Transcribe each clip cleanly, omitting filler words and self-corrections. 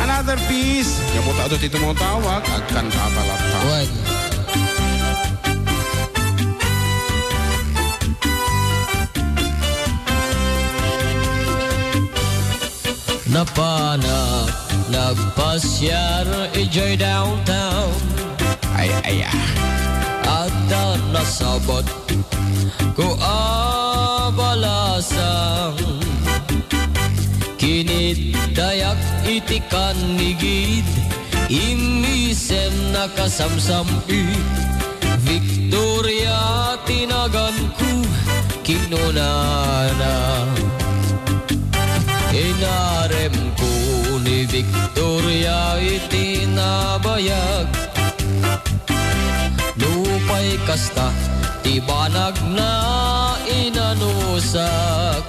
Another piece. Kamu tak ada tito mo tawag akan tatalata. Wag. Napanap, nagpasyar, enjoy downtown. Ay, ay, At nasabot ko abalasang kinit dayak itikan nigid imisem nakasamsamit Victoria tinagan ko kinunana inarem ko ni Victoria itinabayag lupay kasta tibanag na inanusak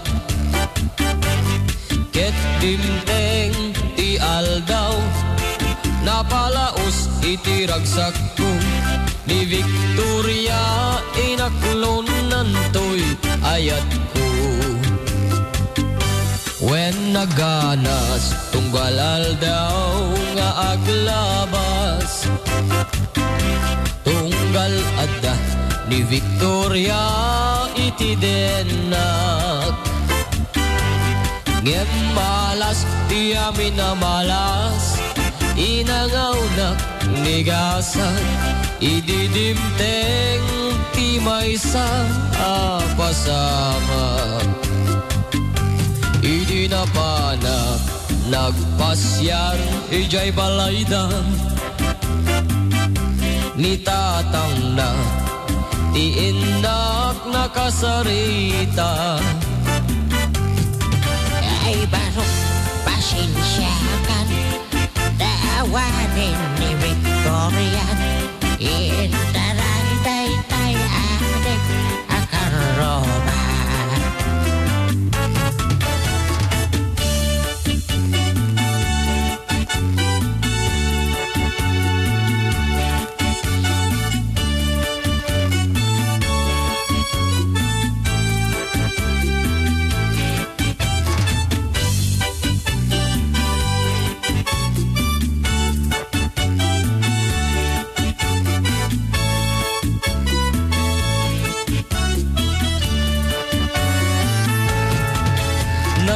ket dimteng ti aldaw napalaos itiragsak ko ni Victoria inaklon nantoy ayat ko when naganas tunggal aldaw nga aglabas tunggal adda ni Victoria itidenak ngem malas ti amin na malas inangawnak nigasan ididimteng ti maysa apasama idi napanak nagpasyar ijay balaydan ni tatang na ti indak nakasarita ay barok pasensyakan tawanin ni Victoria indaray tay adik akaroba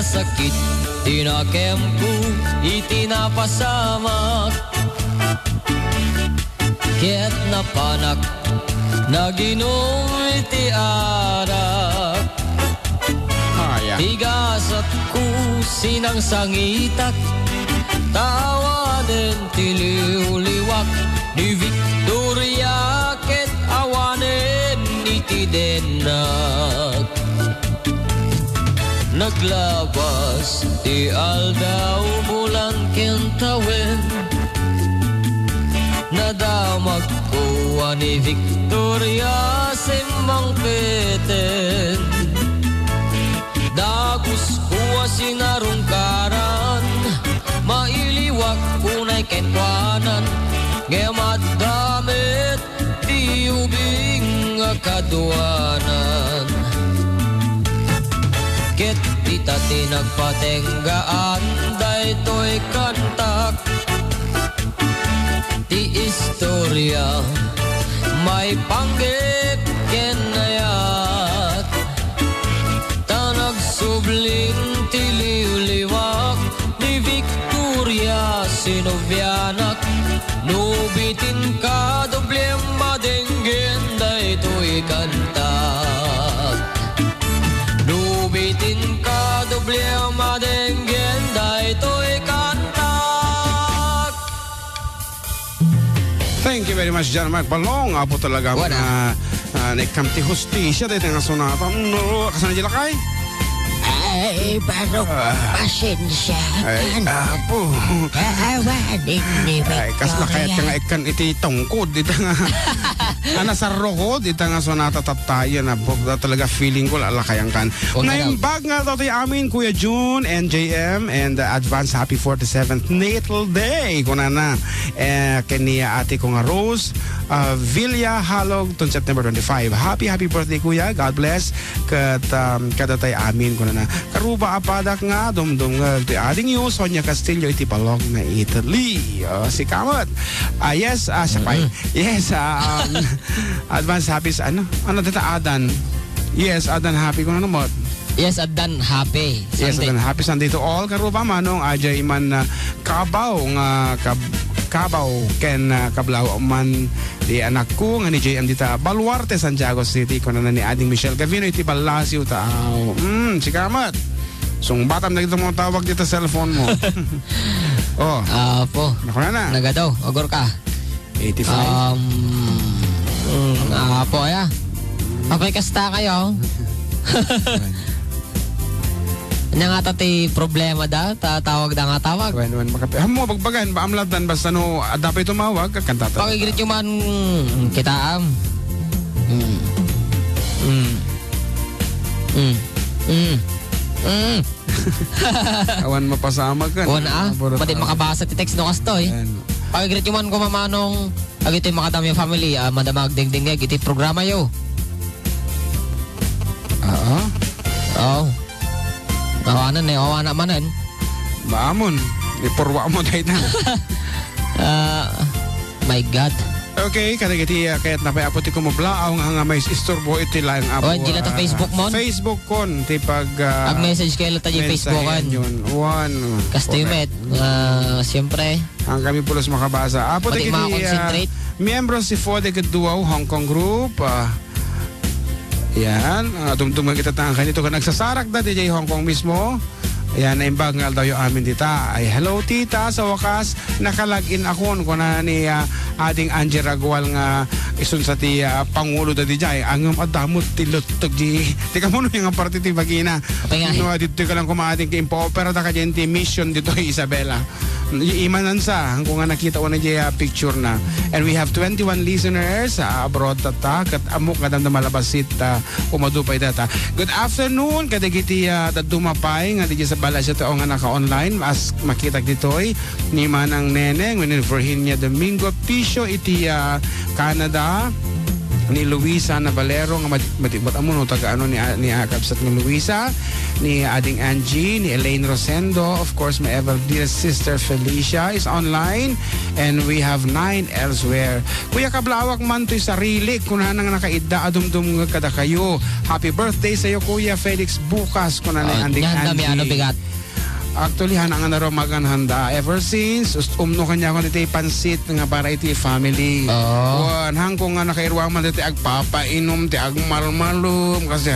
sakit tinakempu itinapasamak ket napanak naginom iti arak tigasat ku sinang sangitak tawanen tiliwliwak ni Victoria ket awanen iti denak naglabas ti aldaw bulan kentawen nadamag ko ni Victoria simbang peten dagus ko sinarungkaran mailiwak kunay ketwanan ngemat damit ti ubing kaduanan ket tita tinagpatenggaan daytoy kantak ti istorya may panggep kenayat tanag subling ti liwliwak ni Victoria sinovyanak nubitin ka doblem madenggen daytoy kantak nubitin ka doblem madenggen daytoy kantak. Thank you very much, John Mark Balong. Apo talaga mo na nagkamti hustisya dahil nga sonata. No, kasana dila kay? Ay, barok, pasensya Ay, kan. apo. Kaawanin ni Ay, kas na kayat ka nga Victoria. ikan iti tungkod. Dito nga, anasarro ko. Dito nga sonata tatayo na talaga feeling ko lalakayang kan. Huwag na Ngayon, daw. bag nga daw tayo amin, Kuya June and JM, and advance happy 47th natal day. Kuna na, kaniya ate ko nga Rose, Villa Halog, ton September 25. Happy birthday, Kuya. God bless. Kada tayo amin ko na. Karuba apadak nga, dumdum nga. Ading yu, Sonia Castillo, iti palong na Italy. Si Kamot. Yes, sapay. Yes, advance happy sa ano? Ano dito, Adan? Yes, Adan happy ko na naman. Yes, Adan, happy. Yes, Sunday. Adan happy Sunday to all. Karuba manong ajay man kabaw nga kabaw ken kablaw man di anak ko nga ni JM dita Baluarte, Santiago City ko na ni ading Michelle Gavino iti Balasio tao. Si Kamat. Sung batam na mo tawag dito sa cellphone mo. Oh, Po. nako na. Nagadaw, ogor ka. 85. Po, ya. Apay kasta kayo. Nya nga tati problema da, tatawag da nga tawag. Wen makape. Hamo bagbagan ba amlatan basta no dapat tumawag ka kanta. Pakigrit yung man kita am. Awan mapasama ka. Pwede makabasa ti text no kastoy. Pakigrit yung man kumamanong agito yung makadami yung family, madamag ding-ding iti programa yo. Oh. Awanan eh, awanan manan. Maamon. Ipurwa mo tayo na. My God. Okay, kadagiti kaya't napayapot ko mo blaaw nga may istorbo iti lang apo. Oh, hindi lang ta Facebook mo? Facebook kon ti pag Ag-message kayo lang tayo yung Facebookan. Yun. One. Kastimet. Siyempre. Ang kami pulos makabasa. Apo Pati ti makakonsentrate. miyembro si Fode Duao Hong Kong Group. Yan. Tumtumang kita tanga kanito ka nagsasarak da DJ Hong Kong mismo. Ayan, naimbag nga daw yung amin tita. Ay, hello tita, sa wakas, nakalagin ako kung na ni ating Angie Ragual nga isun sa ti Pangulo da di jay. Ang adamot tilutog di. Di ka mo yung parte ti bagina. Okay nga. No, dito ka lang kumating impo-opera da ka dyan ti mission dito Isabela. Imanan sa, kung nga nakita ko na dyan picture na. And we have 21 listeners abroad tata. Kat amok nga damda malabasit umadupay data. Good afternoon, kadagiti dumapay nga di sa bala siya to nga naka-online as makita ditoy ni Manang Neneng ni Virginia Domingo Pisio iti Canada ni Luisa Navalero nga matibot amo no taga ano ni Akabsat ng Luisa ni Ading Angie ni Elaine Rosendo, of course my ever dear sister Felicia is online, and we have 9 elsewhere. Kuya Kablawak man to'y sarili kunan nang nakaidda adumdum kada kayo. Happy birthday sa iyo Kuya Felix bukas kunan ni Ading Yan dami ano Angie. bigat. Actually, hanang na raw maganhanda. Ever since, umno kanya ko nito pansit nga para iti family. Wan, hang ko nga nakairwa man dito agpapainom, ti agmalmalum. Kasi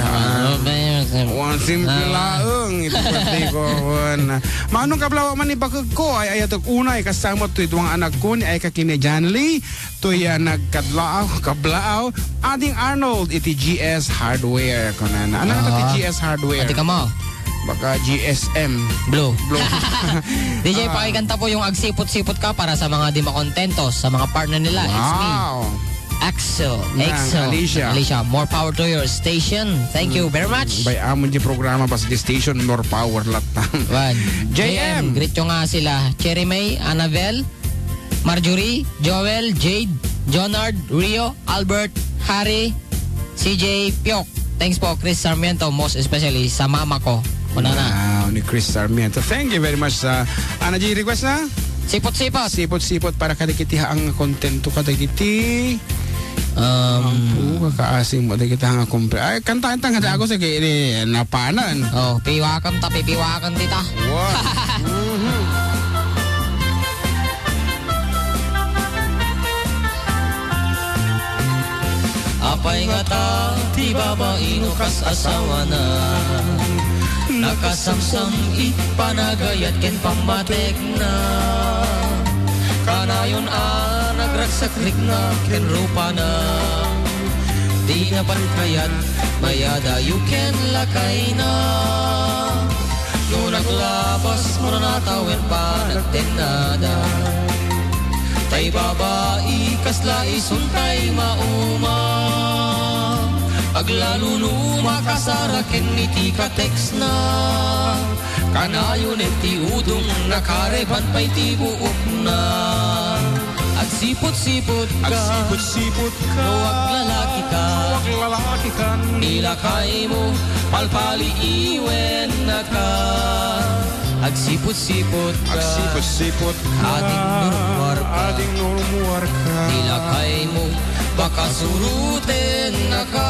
wan, simple laeng. Ito birthday ko. Wan. Manong kablawa man ibakag ko, ay ayatag unay kasama to itong anak ko ni ay kakine Janly. To yan kablaaw. Ading Arnold, iti GS Hardware. Ano na ito GS Hardware? Ati ka mo. Baka GSM. Blue. Blue. DJ, pakikanta po yung agsipot-sipot ka para sa mga di makontentos, sa mga partner nila. It's me. Wow. Axel. Alicia. Alicia, more power to your station. Thank you very much. By amon di programa pas di station more power latang. One. JM. Greet nyo nga sila. Cherry May, Annabelle, Marjorie, Joel, Jade, Jonard, Rio, Albert, Harry, CJ, Pyok. Thanks po, Chris Sarmiento, most especially sa mama ko. Una na. Wow, ni Chris Sarmiento. Thank you very much sa Ana G request na. Sipot-sipot. Sipot-sipot para kadikiti ang kontento kadikiti. Kakaasim mo kita nga kumpre. Ay, kantahan tanga ako sa kaya napanan. Oh, piwakan ta, pipiwakan tita. Wow. Apay nga ta, ti babae kas asawa na. Nakasamsam panagayat ken pamatek na. Kanayon nagragsakrik na ken rupa na. Di na pankayat mayada you can lakay na. naglabas, muna natawin pa nagtenada. Tay babae, kasla isuntay mauma. Aglaluluma kasara keniti ka text na. Kanayon iti udong nakareban pa'y tibuok na. Agsipot-sipot ka, Agsipot-sipot ka, huwag lalaki ka. huwag lalaki ka, Nilakay mo, palpaliiwen na ka. Agsipot-sipot ka, agsipot-sipot ka, Ading nurumwar ka. ading nurumwar ka. nilakay mo, baka surutin na ka.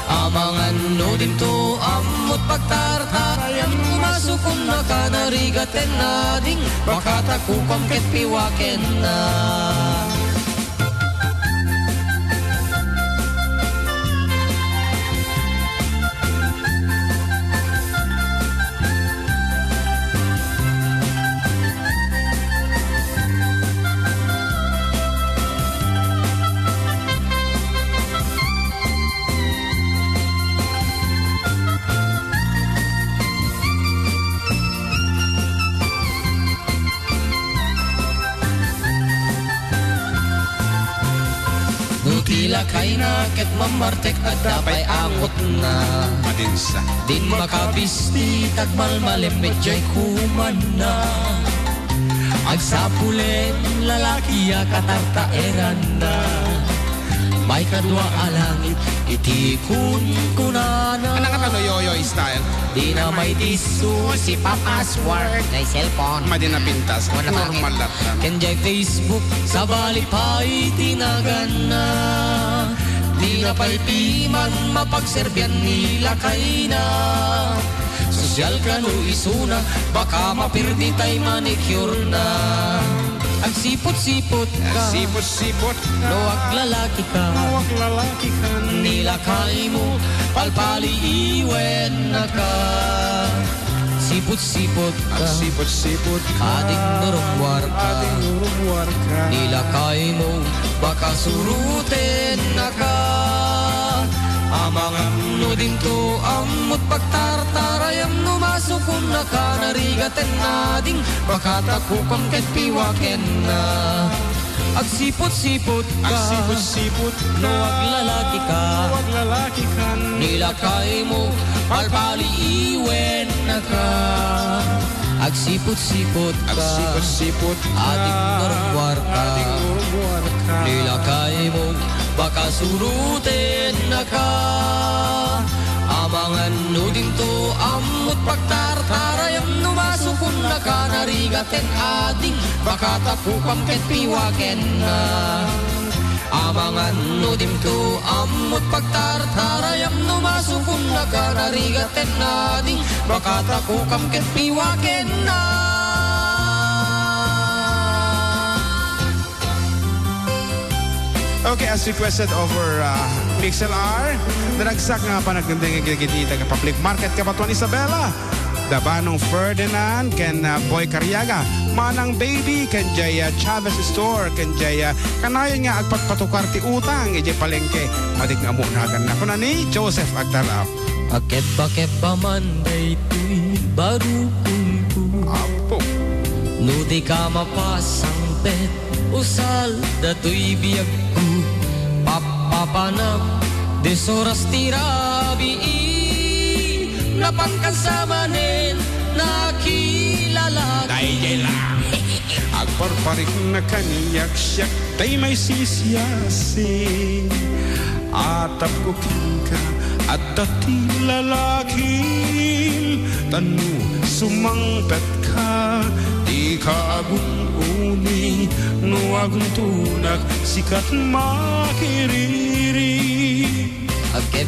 Amangan no din to, amot pagtartarayan, kumasukon na ka, narigaten na ding, baka takupam ket piwaken na. Tila kay na ket mamartek at dapay angot na. Madinsa. Din makapisti tagmal malimit jay kuman na. Agsapulen lalaki katarta eran na. May kadwa alangit itikun kunana. Ano ka talo yoyoy style? Di na may tisu si papasword na cellphone. Madina pintas. Wala bakit. Normal lang. Kenjay Facebook sa balik pa'y tinagan na. Di na pa'y piman mapagserbyan nila kay na. Sosyal ka no isuna, baka mapirdi tay manicure na. Agsipot-sipot ka, Sipot-sipot ka, luwag lalaki ka. huwag lalaki ka. Nilakay mo, palpaliiwen na ka. Sipot-sipot ka, Sipot-sipot ka, ading nurumwar ka. ading nurumwar ka. Nilakay mo, baka surutin na ka. Amangan no din to, amot pagtartarayam no masukon na ka. Narigaten na ding, baka takupam ket piwaken na. Agsipot-sipot ka, Sipot-sipot ka, luwag lalaki ka. huwag lalaki ka. Nilakay mo, palpaliiwen na ka. Agsipot-sipot ka, Sipot-sipot ka, ading nurumwar ka. ading nurumwar ka. Nilakay mo, baka surutin na ka. Amangan no din to, amot pagtartarayam no masukon na ka. Narigaten ading, baka takupam ket piwaken na. Amangan no din to, amot pagtartarayam no masukon na ka. Narigaten ading, baka takupam ket piwaken na. Okay, as requested over Pixel R, naragsak nga pa nagdandang ikikitita ka public market ka Patuan Isabela. Dabanong Ferdinand, ken Boy Cariaga, Manang Baby, ken Jaya Chavez Store, ken Jaya kanayon nga agpagpatukar ti utang, ije palengke, matik nga munagan na ko na ni Joseph Agtarap. Bakit ba man daytoy baru kunku. Apo. No di ka mapasang pet, usal dato'y biyag ko. Papapanam, desoras tirabi, napangkasamanin, nakilala. Dahil lang. Agparparik na kaniyak siya, tay may sisyasin. Atap ko ka, at dati lalaking tanu sumangpet ka. Di ka agong uni, no agong tunak, sikat makiriri.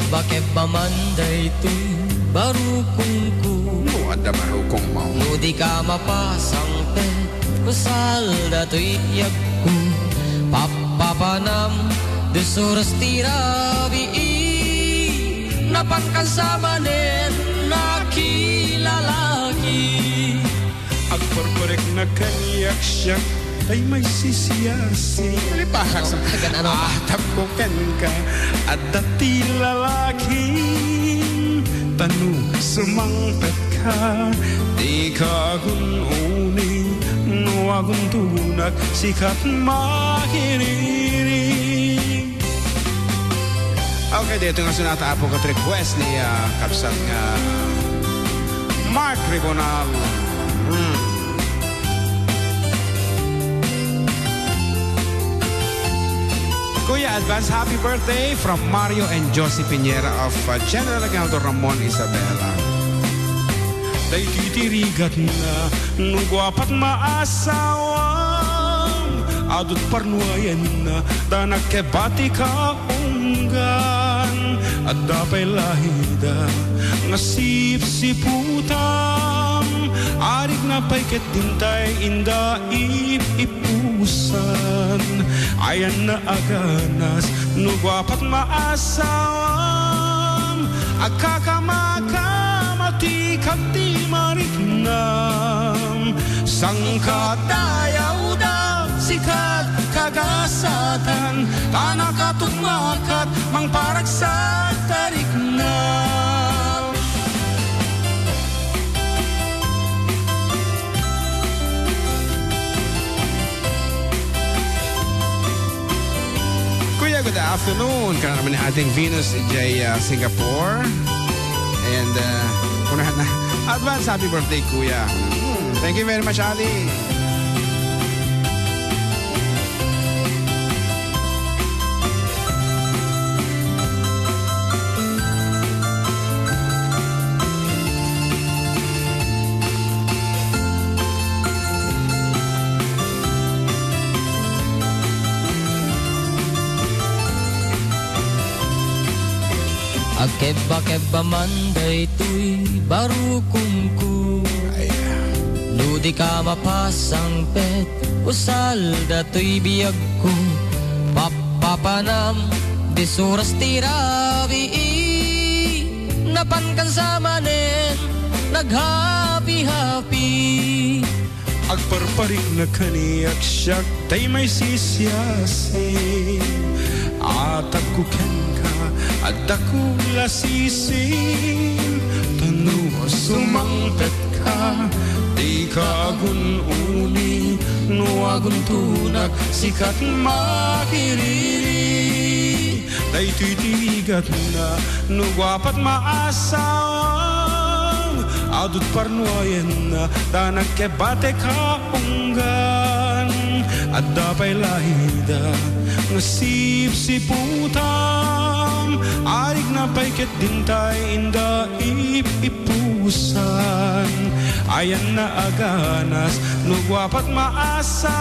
Bakit ba man daytoy baru kunku. No, ada marukong mo. No di ka mapasang pet, usal dato'y biyag ko. Papapanam, desoras tirabi, napangkasamanin, nakilalaki. Agparparek na kaniyak siya, ay may sisiyasi. Lipahan sa Ano? atap ko ken ka, at dati lalaking tanu sumangpet ka. ka, di ka gununi, nuwagun tunak, sikat makiriring. Okay, dito nga sunata po kat request ni Kapsat nga Mark Ribonal. Kuya, advance happy birthday from Mario and Josie Piñera of General Agado Ramon Isabela. Day titirigat na nugwapat maasawang adut parnuayan na danak kebati ka unggan at dapay lahida ngasip siputam arig na payket dintay inda ipusan ayan na aganas nugwapat maasawang agkakakamati kati mariknam sangkat dayaw da sikat kagasatan tanakatumakat mang paragsak tariknam. Kuya, good afternoon. Kana naman ni ating Venus J. Singapore. And unahan na. Advance happy birthday, Kuya. Thank you very much, Ali. Akeba-keba manday tuy baru kungku Ludi ka mapasang pet usal datoy biyag ko Papapanam disuras tirabi napankan sa manen naghapi-hapi Agparparik na kaniyak siyak tay may sisyasin at agkuken ka at ako lasisin tanu sumangpet ka di ka gununi nuwagun tunak sikat makiriri day titigat na nugwapat maasawang adut parnuayan na danak kebate ka unggan at dapay lahida ngasip siputam arig na payket dintay inda ipusan ayan na aganas nugwapat maasawam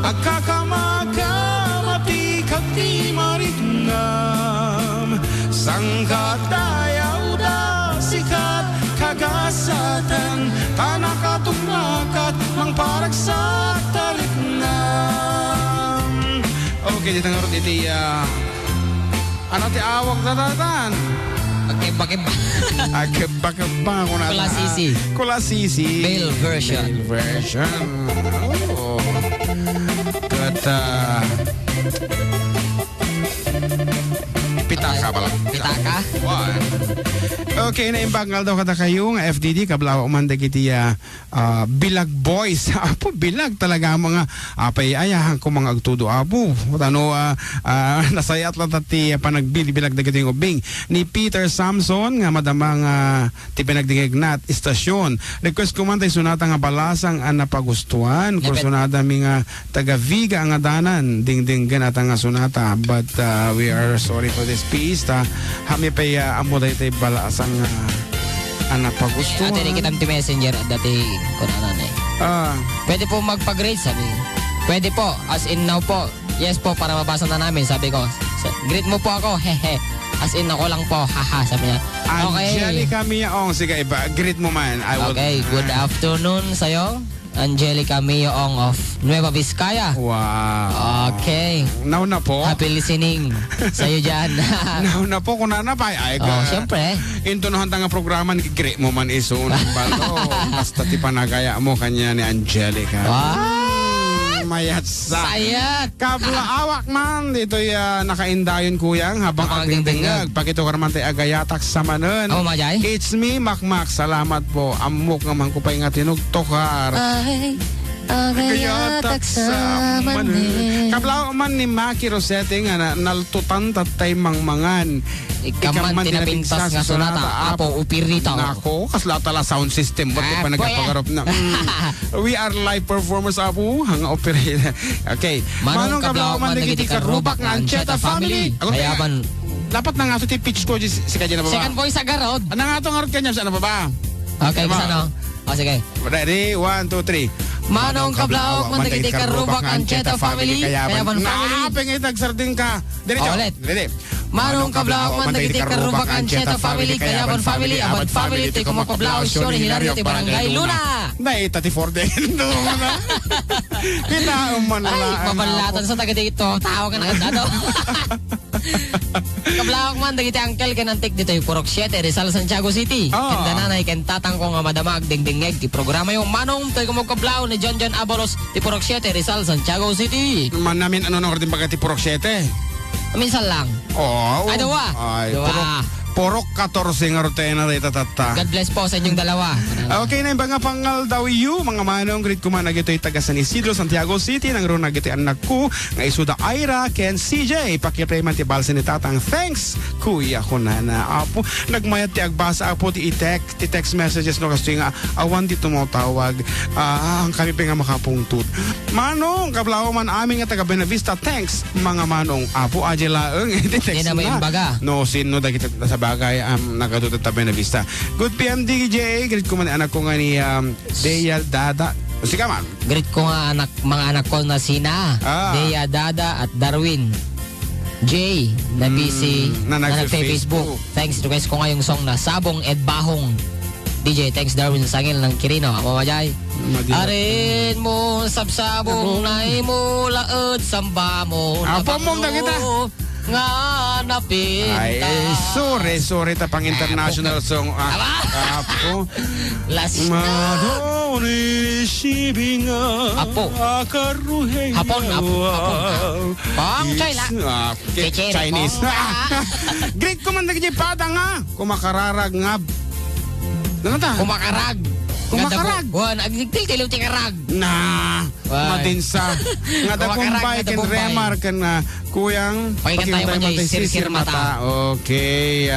agkakamakamati kati mariknam sangkat dayaw da sikat kagasatan tanakatumakat mang paragsak tariknam. Okay, dito nga rin iti ano ti awag tatatan? Akeba-keba Akeba-keba Kulasisi Kulasisi Male version Oh. Kata Pitaka pala. Pitaka? Okay, naimbangal daw kada kayo nga FDD kablaw umanda kiti bilag boys. Apo bilag talaga mga ayahan ko mga agtudo apo. Tano nasayat lang tati panagbilag dagiti ubing ni Peter Samson nga madamang ti pinagdingeg nat istasyon. Request ko man tay sunata nga balasang ang napagustuhan. Kung sunata mi nga taga Viga ang adanan ding ganata nga sunata, but we are sorry for this piece hami pa amo tay balasang anak pagustuhan. Ate kita ti messenger dati ko nanay. Pwede po magpa-grade sabi. Pwede po as in now po. Yes po para mabasa na namin sabi ko. Greet mo po ako. Hehe. As in ako lang po. Haha sabi niya. Okay. Angelica Miaong, sige iba. Greet mo man. Okay, good afternoon sa'yo. Angelica Miaong of Nueva Vizcaya. Wow. Okay. Now na po. Happy listening sa'yo dyan. Now na po kung nanapay. Siyempre. Into na hantang nga programa ni Greet mo man iso. Basta ti panagaya mo kanya ni Angelica. Wow. mayat sa. Sayat. Kablaawak man, dito'y nakaindayon kuyang habang agdingdingag. Pakito ka naman tayo agayatak sa manon. Oh, Majay. It's me, Makmak. Salamat po. Amok naman ko pa nga tinugtokar. Ay, agayatak sa manin. Kablaw man ni Maki Rosete nga naltutan tatay mangmangan. Ikaman tinapintas nga sonata. Apo, upirito. Nako, kasla tala sound system. Ba't pa nagpapagarap na? We are live performers, Apo. Hanga operator. Okay. Manong kablaw man nagiti ka rubak nga Ancheta family. Kayaban. Dapat na nga ito pitch ko si kanya na baba. Second voice agarod. Ano nga ito nga rin kanya? Saan na baba? Okay, kasi ano? O, sige. Ready? 1, 2, 3. Manong kablaw man nagiti ka rubak Ancheta family. Kayaban family. Pengit nagsarding ka. Diretso. Ulit. Ready? Manong kablaw man nagiti ka rubak Ancheta family. Kayaban family. Abad family. Ti kumakablao. Siyoni Hilario. Ti Barangay Luna. Nay, 34 din. Kinauman na. Ay, mabalatan sa taga dito. Tao ka na kagado. Kablawak man, dagiti angkel kanantik dito yung Purok 7, Rizal, Santiago City. Kanda nanay, kentatang ko nga madamag, dingdingeg. Ti programa yung manong, to'y kumagkablaw ni John Abalos, ti Purok 7, Rizal, Santiago City. Man namin ano nang ordin baga ti Purok 7? Minsan lang. Oh. Ay, dua. Ay, Dua. Purok 14 nga rutena na itatata. God bless po sa inyong dalawa. Okay na yung mga pangal daw you, mga manong, greet ko man nagito'y taga San Isidro, Santiago City, nang ron nagito'y anak ko, nga isuda Ira, Ken CJ, pakipray man ti balsa ni tatang, thanks, kuya ko na apo, nagmayat ti agbasa apo ti text messages no, kasi nga, awan di tumutawag, ang kami pa nga makapungtut. Manong, kablaw man aming nga taga Benavista, thanks, mga manong, apo, ajelaeng, text Hindi na may imbaga. No, sino dagiti sa bagay nakatutot tabi na vista. Good PM DJ, greet ko man anak ko nga ni Dea Dada. Sige man. Greet ko nga mga anak ko na sina Dea, Dada at Darwin J na busy na nag-Facebook. Thanks, request ko nga yung song na Sabong Ed Bahong. DJ, thanks Darwin Sangil ng Kirino. Ako Majay. Arin mo sabsabong na imo laod samba mo. Apo mo na kita. Nga napinta. Ay, sorry ta pang international song. Apo. Last Madoni Shibinga. Apo. Akaruhe. Hapon. Pang China. Chinese. Great ko man naging pada nga. Kumakararag nga. Ano ta? Kumakarag. Kumakarag. Wan, agtigtil-tilaw ti karag. Nah, madinsa. Nga da kumbay ken remar ken kuyang pakikantay mo niya sir mata. Okay.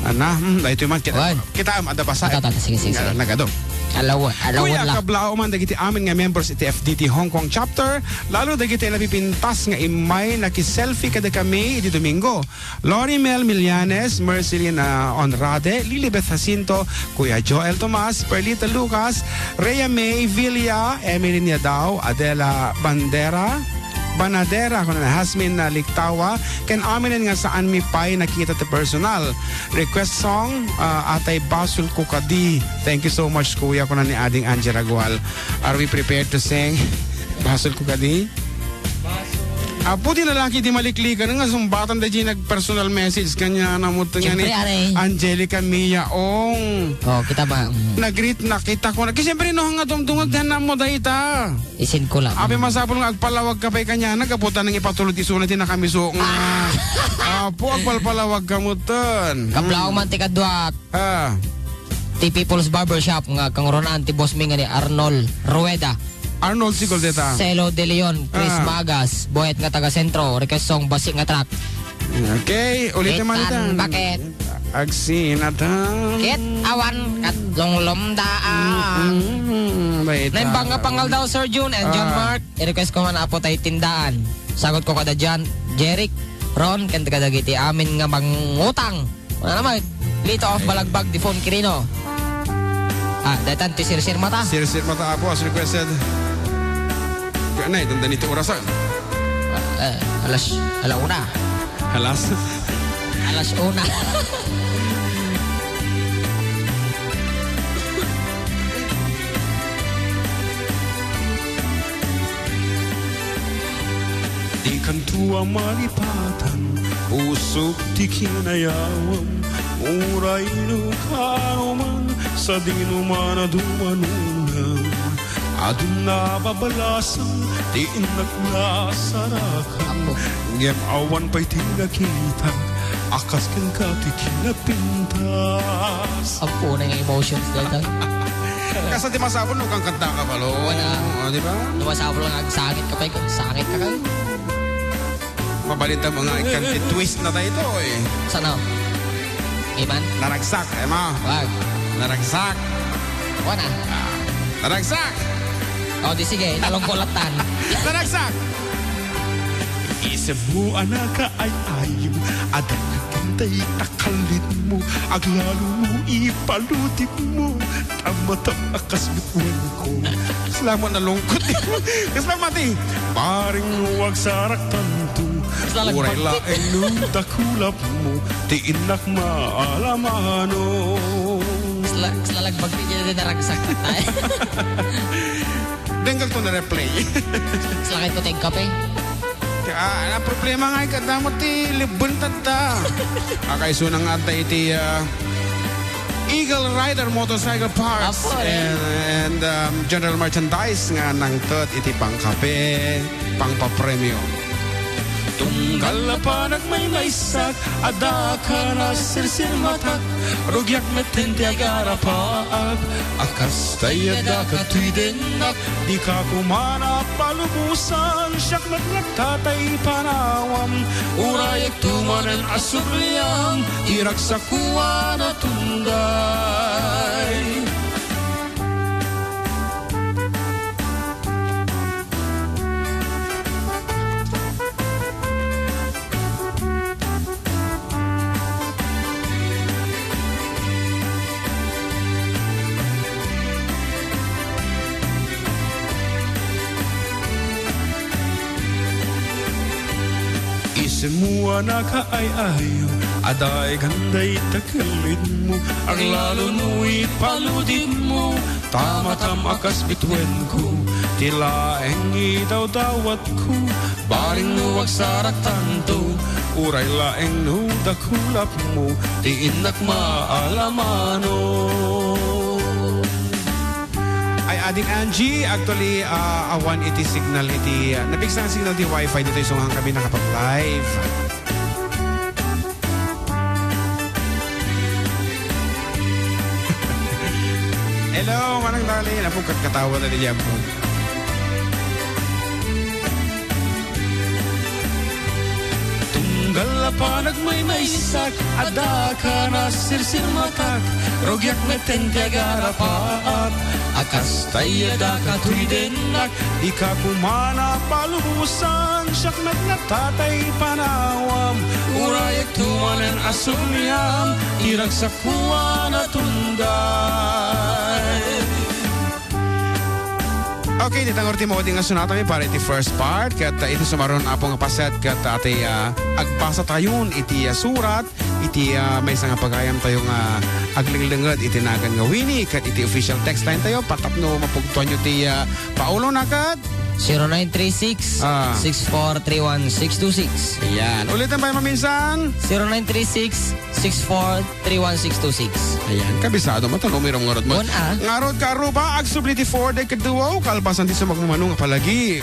Ana, ito man kita ada basa. Sige. Nagado. Alawan Kuya lang. kablaw man dagiti amin nga members iti FDT Hong Kong chapter, lalo dagiti napipintas nga imay nakiselfie kada kami iti Domingo. Lori Mel Millanes, Mercelina Onrade, Lilibeth Jacinto, Kuya Joel Tomas, Perlita Lucas, Rhea May Villa, Emily Niadao, Adela Banadera, kung na Hasmin na Liktawa, ken aminin nga saan mi pay nakita ti personal. Request song, Atay Basul Kukadi. Thank you so much, kuya, kung na ni Ading Angela Gual. Are we prepared to sing Basul Kukadi? Puti lalaki di maliklikan nga sumbatan da nag-personal message kanya na mo nga ni Angelica Mia Ong. Oh, kita ba? Nag-greet na kita ko na. Kasi siyempre no nga dumdungag na mo dahita. Isin ko lang. Abi masapol nga agpalawag ka pa'y kanya nagaputa ng ipatulot isunat na kami so nga. Apo agpalpalawag ka mo ton. Kablaw man ti kadwat. Ti People's Barbershop nga kanguronan ti boss mi nga ni Arnold Rueda. Arnold Sigol deta. Celo de Leon, Chris Magas, Boet nga taga sentro, request song Basik nga track. Okay, ulitin man ita. Bakit? Agsinatan. Kit awan kat longlomdaan. Naimbang nga pangal daw Sir June and John Mark. I-request ko man apo tay tindaan. Sagot ko kada Jan, Jeric, Ron, kanta kada giti amin nga mangutang. Wala naman. Lito off balagbag di phone Kirino. Datan ti Sir Mata. Sir Mata apo as requested. Kaya na, dandan ito orasan. Alauna. Halas? Alas una. Di kantua malipatan, usok di kinayawam, uray no kanuman, sa di numan na dumanungan. Adun na babalasan, Di nagnasarakan Apo. Ngem awan pa'y tinakita Akas kang kati kinapintas Apo na yung emotions dahil. Kasi di masabon kang kanta ka palo Wala. Di ba? Lumasabol lang agsangit ka pa. Sangit ka kayo. Mabalita mga ikanti twist na tayo ito eh Sana? Iman? Naragsak, ma Wag. Naragsak Wana. Naragsak O di sige, talongkolatan. Naragsak Isip mo anak ay ayaw Adan kantay takalin mo Aglalo mo ipalutin mo Tamatam akas bituan ko Salamat na lungkot Salamat eh Paring huwag sarak tanto Salamat. Uray laeng nung takulap mo Tiinak maalamano Slalagbag niya din naragsak na tayo. Denggal to na replay Slakit ko tayong kape. Ang problema nga kadamot ti libon tata. Akay sunang ata iti Eagle Rider Motorcycle Parts Apo, and general merchandise nga nang tot iti pangkape, pangpapremyo. Tunggal pa nagmay maysak, ada ka na sirsir matak, rugyak metente agarapaag, akas tayo da ka tuidenak, di ka kumana palubusan, siyak nagtatay panawam, urayak tumanan asubliam, irak sa kuwa na tunday. Semua naka ay ayaw, aday ganday takalin mo, ang lalo nu'y paludin mo, tamatam akas bitwen ko, tilaeng idaw-dawat ko, baring nuwag sarak tanto, uray laeng nu dakulap mo, tiinak maalamano. Ay ading Angie, actually awan iti signal iti napigsa ang signal di wifi dito isong kami nakapag-live. Hello, manang dali, napugkat katawa na niya po. Tunggal pa nagmaymaysak, ada ka na sirsir matak, rogyak metente agarapaat, akas tayo da ka tuidenak, di ka kumana palubusan, siyak nagnatatay panawam, urayak tumanan asumiyam, irak sa kuwa na tunday. Okay, ditangor ti mo nga sunata mi para iti first part kat iti sumaron apong paset kat ati agpasa tayon iti surat iti may nga pagayam tayo nga aglinglingad iti nagan nga wini kat iti official text line tayo patapno mapugtuan nyo ti paulo na kat 0936-6431-626. Ayan, ulitin ba yung maminsan? 0936-6431-626. Ayan, kabisado mo ito, numirong ngarod mo. Bon, ah. Ngarod ka, Ruba, agsubliti 4 day kaduwaw, kalpasan di sa magmamanong palagi.